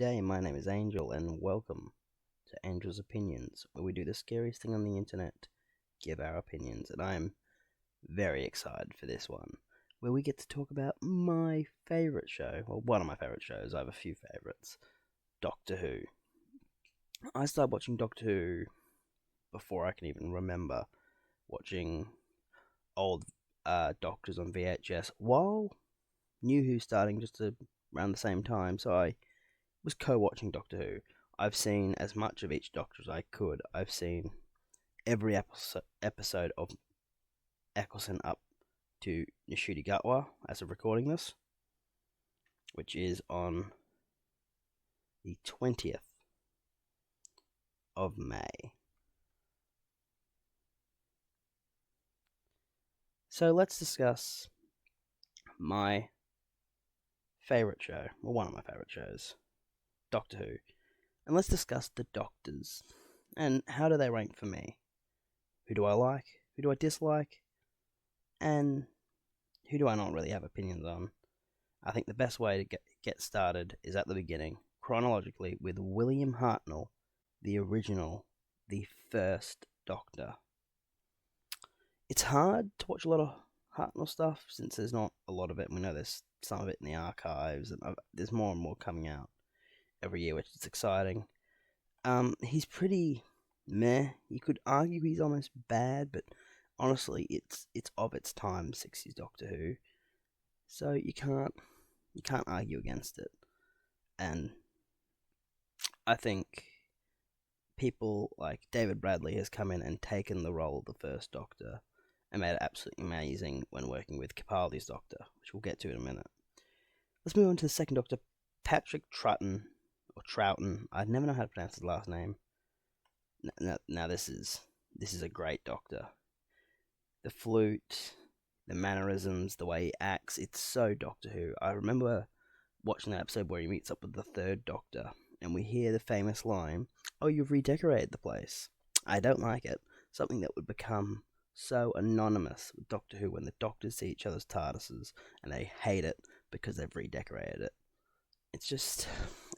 day. My name is Angel, and welcome to Angel's Opinions, where we do the scariest thing on the internet, give our opinions. And I'm very excited for this one, where we get to talk about my favourite show, well, one of my favourite shows. I have a few favourites. Doctor Who. I started watching Doctor Who before I can even remember watching old Doctors on VHS, while New Who starting around the same time, so I was co-watching Doctor Who. I've seen as much of each Doctor as I could. I've seen every episode of Eccleston up to Ncuti Gatwa as of recording this, which is on the 20th of May. So let's discuss my favourite show, well, one of my favourite shows, Doctor Who. And let's discuss the Doctors, and how do they rank for me? Who do I like? Who do I dislike? And who do I not really have opinions on? I think the best way to get started is at the beginning, chronologically, with William Hartnell, the original, the first Doctor. It's hard to watch a lot of Hartnell stuff since there's not a lot of it. We know there's some of it in the archives, and there's more and more coming out every year, which is exciting. He's pretty meh. You could argue he's almost bad, but honestly, it's of its time, 60s Doctor Who, so you can't argue against it. And I think people like David Bradley has come in and taken the role of the first Doctor and made it absolutely amazing when working with Capaldi's Doctor, which we'll get to in a minute. Let's move on to the second Doctor, Patrick Troughton, or Troughton. I never know how to pronounce his last name. Now this is a great Doctor. The flute, the mannerisms, the way he acts, it's so Doctor Who. I remember watching that episode where he meets up with the third Doctor, and we hear the famous line, "Oh, you've redecorated the place." I don't like it. Something that would become so anonymous with Doctor Who when the Doctors see each other's TARDISes, and they hate it because they've redecorated it. It's just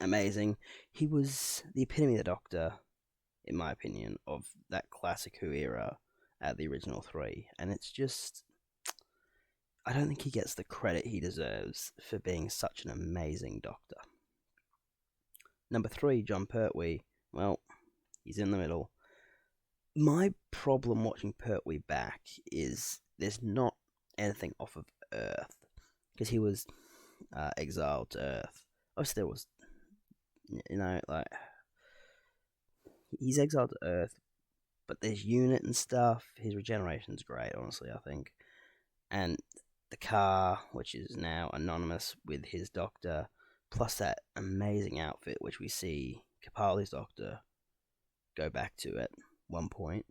amazing. He was the epitome of the Doctor, in my opinion, of that classic Who era at the original three. And it's just, I don't think he gets the credit he deserves for being such an amazing Doctor. Number 3, Jon Pertwee. Well, he's in the middle. My problem watching Pertwee back is there's not anything off of Earth, because he was exiled to Earth. Obviously, there was, he's exiled to Earth, but there's Unit and stuff. His regeneration's great, honestly, I think. And the car, which is now anonymous with his Doctor, plus that amazing outfit, which we see Capaldi's Doctor go back to at one point.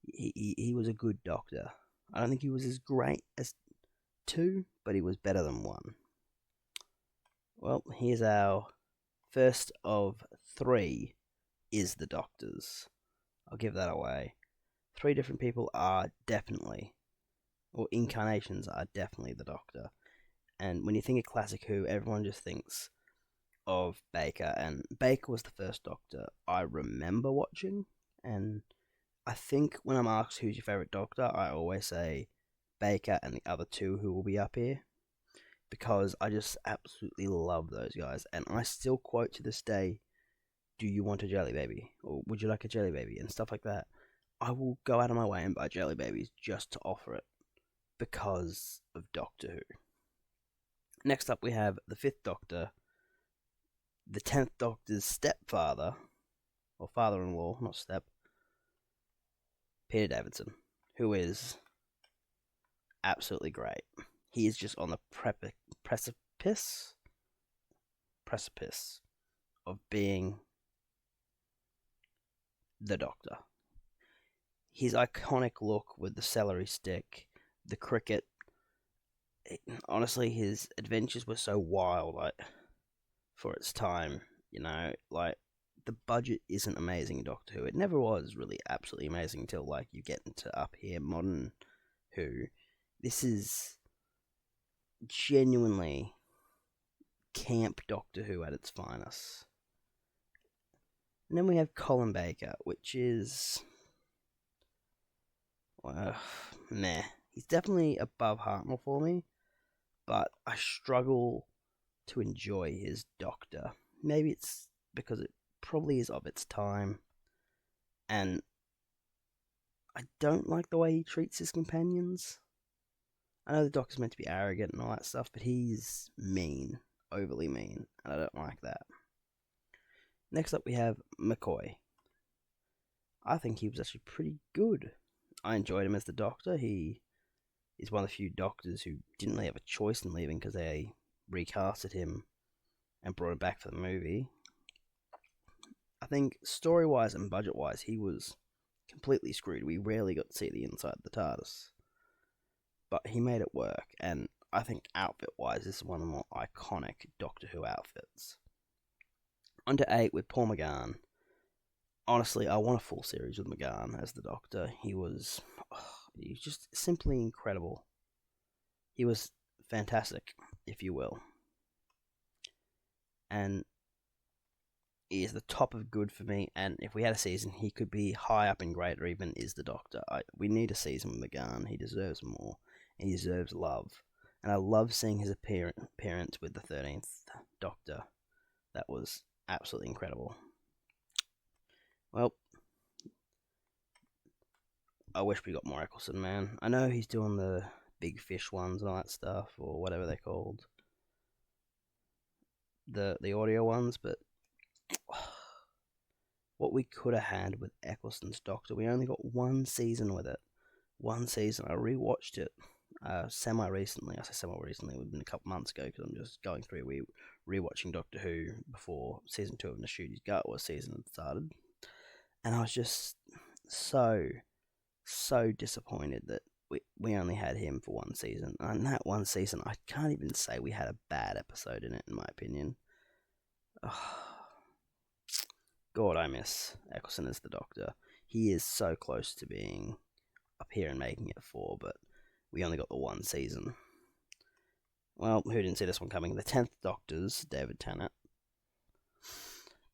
He was a good Doctor. I don't think he was as great as 2, but he was better than 1. Well, here's our first of 3 is the Doctors. I'll give that away. 3 different people are definitely, or incarnations are definitely the Doctor. And when you think of classic Who, everyone just thinks of Baker, and Baker was the first Doctor I remember watching. And I think when I'm asked who's your favourite Doctor, I always say Baker and the other 2 who will be up here, because I just absolutely love those guys. And I still quote to this day, "Do you want a jelly baby?" or "Would you like a jelly baby?" and stuff like that. I will go out of my way and buy jelly babies just to offer it because of Doctor Who. Next up, we have the 5th Doctor, the 10th Doctor's stepfather, or father-in-law, not step, Peter Davison, who is absolutely great. He is just on the precipice of being the Doctor. His iconic look with the celery stick, the cricket. Honestly, his adventures were so wild, for its time. The budget isn't amazing in Doctor Who. It never was really absolutely amazing until you get into up here modern Who. This is genuinely camp Doctor Who at its finest. And then we have Colin Baker, which is, well, meh. He's definitely above Hartnell for me, but I struggle to enjoy his Doctor. Maybe it's because it probably is of its time, and I don't like the way he treats his companions. I know the Doctor's meant to be arrogant and all that stuff, but he's mean, overly mean, and I don't like that. Next up, we have McCoy. I think he was actually pretty good. I enjoyed him as the Doctor. He is one of the few Doctors who didn't really have a choice in leaving because they recasted him and brought him back for the movie. I think story-wise and budget-wise, he was completely screwed. We rarely got to see the inside of the TARDIS. But he made it work, and I think outfit-wise, this is one of the more iconic Doctor Who outfits. On to 8 with Paul McGann. Honestly, I want a full series with McGann as the Doctor. He was just simply incredible. He was fantastic, if you will. And he is the top of good for me, and if we had a season, he could be high up in great, or even is the Doctor. We need a season with McGann. He deserves more. He deserves love. And I love seeing his appearance with the 13th Doctor. That was absolutely incredible. Well, I wish we got more Eccleston, man. I know he's doing the big fish ones and all that stuff, or whatever they're called. The audio ones, but what we could have had with Eccleston's Doctor, we only got one season with it. One season. I rewatched it semi-recently. I say semi-recently, it would have been a couple months ago, because I'm just going through rewatching Doctor Who before season 2 of Nashudi's Gut was season had started. And I was just so disappointed that we only had him for one season. And that one season, I can't even say we had a bad episode in it, in my opinion. God, I miss Eccleston as the Doctor. He is so close to being up here and making it 4, but we only got the one season. Well, who didn't see this one coming? The 10th Doctor's David Tennant.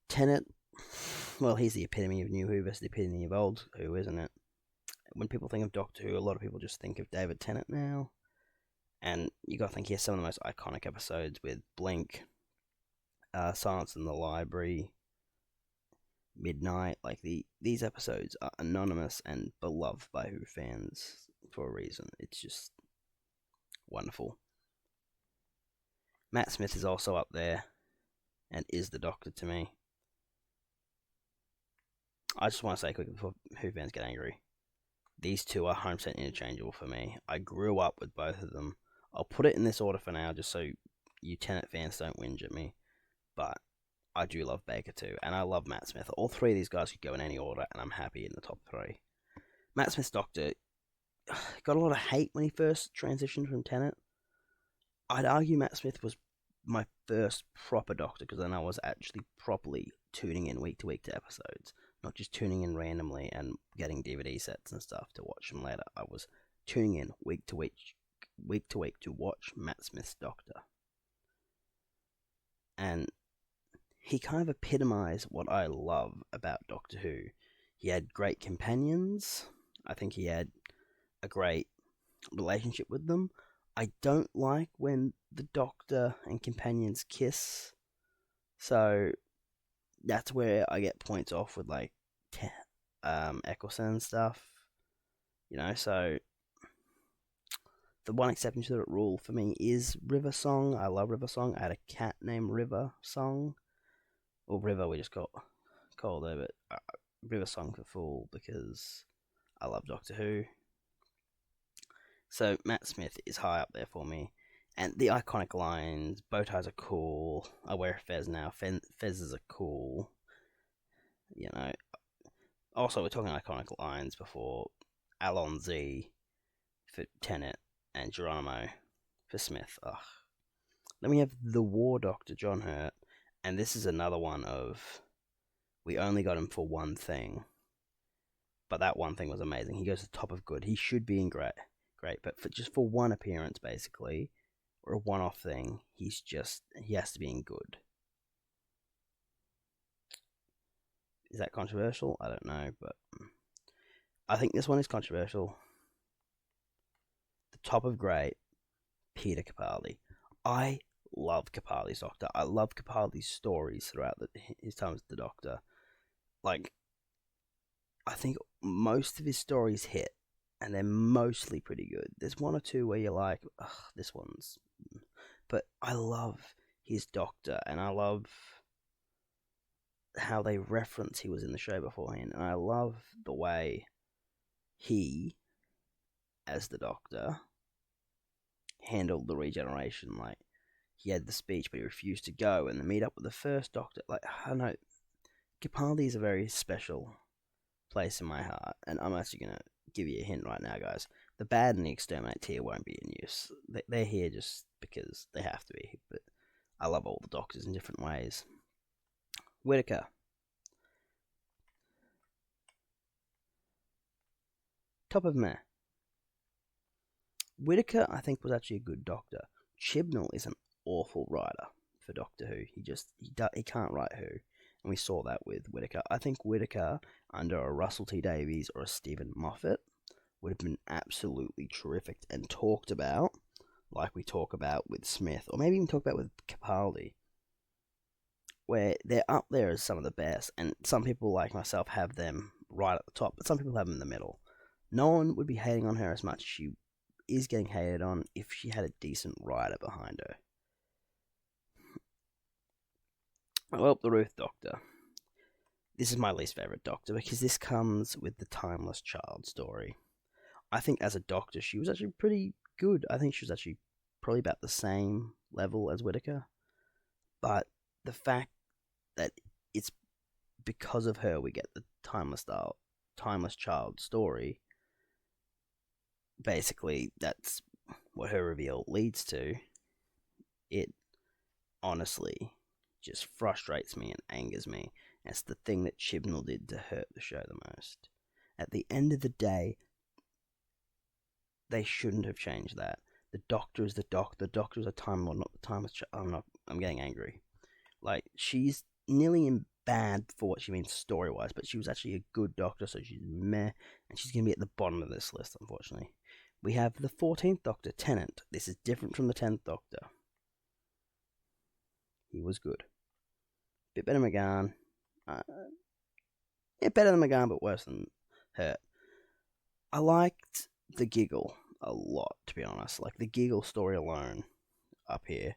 Tennant, well, he's the epitome of New Who versus the epitome of Old Who, isn't it? When people think of Doctor Who, a lot of people just think of David Tennant now. And you gotta think he has some of the most iconic episodes with Blink, Silence in the Library, Midnight. Like, these episodes are anonymous and beloved by Who fans for a reason. It's just wonderful. Matt Smith is also up there and is the Doctor to me. I just want to say quickly before Who fans get angry, these two are 100% interchangeable for me. I grew up with both of them. I'll put it in this order for now, just so you Tennant fans don't whinge at me. But I do love Baker too, and I love Matt Smith. All three of these guys could go in any order, and I'm happy in the top 3. Matt Smith's Doctor got a lot of hate when he first transitioned from Tennant. I'd argue Matt Smith was my first proper Doctor, because then I was actually properly tuning in week to week to episodes, not just tuning in randomly and getting DVD sets and stuff to watch them later. I was tuning in week to week to watch Matt Smith's Doctor. And he kind of epitomized what I love about Doctor Who. He had great companions. I think he had a great relationship with them. I don't like when the Doctor and companions kiss. So that's where I get points off with, like, Eccleston and stuff. So the one exception to that rule for me is River Song. I love River Song. I had a cat named River Song. Or River, we just called her, but River Song for full, because I love Doctor Who. So Matt Smith is high up there for me. And the iconic lines, bow ties are cool. I wear a fez now. Fezzes are cool. Also, we're talking iconic lines before. Alonzi for Tennant and Geronimo for Smith. Ugh. Then we have the War Doctor, John Hurt. And this is another one of, we only got him for one thing. But that one thing was amazing. He goes to the top of good. He should be in great. But just for one appearance, basically, or a one-off thing, he has to be in good. Is that controversial? I don't know, but I think this one is controversial. The top of great, Peter Capaldi. I love Capaldi's Doctor. I love Capaldi's stories throughout his time as the Doctor. Like, I think most of his stories hit, and they're mostly pretty good. There's one or two where you're like, ugh, this one's. But I love his Doctor, and I love how they reference he was in the show beforehand, and I love the way he, as the Doctor, handled the regeneration. Like, he had the speech, but he refused to go and meet up with the first Doctor. Like, I don't know, Capaldi is a very special place in my heart, and I'm actually gonna give you a hint right now, guys. The Bad and the Exterminate tier won't be in use. They're here just because they have to be, but I love all the Doctors in different ways. Whittaker. Top of meh. Whittaker, I think, was actually a good Doctor. Chibnall is an awful writer for Doctor Who. He can't write Who, and we saw that with Whittaker. I think Whittaker under a Russell T Davies or a Stephen Moffat would have been absolutely terrific and talked about like we talk about with Smith, or maybe even talk about with Capaldi, where they're up there as some of the best, and some people like myself have them right at the top, but some people have them in the middle. No one would be hating on her as much as she is getting hated on if she had a decent writer behind her. Well, the Ruth Doctor. This is my least favourite Doctor because this comes with the Timeless Child story. I think as a Doctor, she was actually pretty good. I think she was actually probably about the same level as Whittaker. But the fact that it's because of her we get the Timeless Child story, basically that's what her reveal leads to. It honestly just frustrates me and angers me. It's the thing that Chibnall did to hurt the show the most. At the end of the day, they shouldn't have changed that. The Doctor is the Doctor. The Doctor is a Time Lord, not the Timeless Child. I'm getting angry. Like, she's nearly in bad for what she means story-wise, but she was actually a good Doctor, so she's meh, and she's going to be at the bottom of this list, unfortunately. We have the 14th Doctor, Tennant. This is different from the 10th Doctor. He was good. Bit better than McGann. Better than McGann, but worse than Hurt. I liked the Giggle a lot, to be honest. Like, the Giggle story alone up here.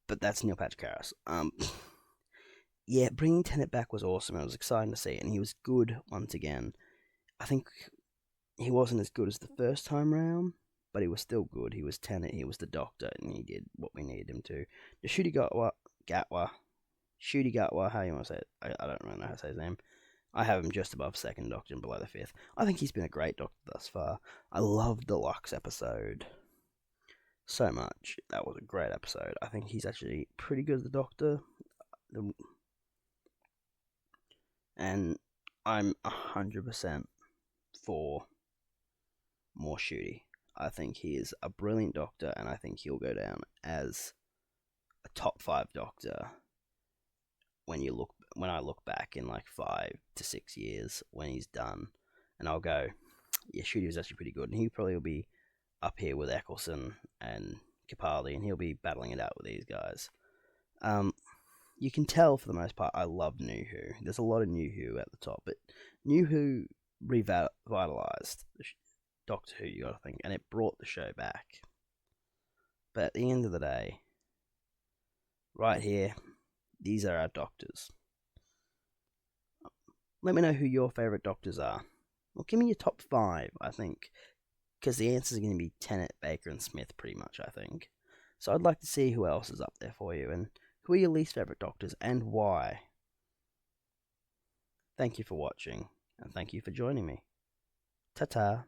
But that's Neil Patrick Harris. Yeah, bringing Tennant back was awesome. It was exciting to see, and he was good once again. I think he wasn't as good as the first time round, but he was still good. He was Tennant, he was the Doctor, and he did what we needed him to. The Ncuti Gatwa, how you want to say it? I don't really know how to say his name. I have him just above second Doctor and below the fifth. I think he's been a great Doctor thus far. I loved the Lux episode so much. That was a great episode. I think he's actually pretty good as the Doctor. And I'm 100% for more Ncuti. I think he is a brilliant Doctor, and I think he'll go down as a top 5 Doctor when I look back in like 5 to 6 years when he's done, and I'll go, yeah, Ncuti was actually pretty good, and he probably will be up here with Eccleston and Capaldi, and he'll be battling it out with these guys. You can tell for the most part I love New Who. There's a lot of New Who at the top, but New Who revitalized Doctor Who, you gotta think, and it brought the show back. But at the end of the day, right here, these are our Doctors. Let me know who your favourite Doctors are. Well, give me your top 5, I think, because the answers are going to be Tennant, Baker, and Smith, pretty much, I think. So I'd like to see who else is up there for you, and who are your least favourite Doctors, and why? Thank you for watching, and thank you for joining me. Ta-ta.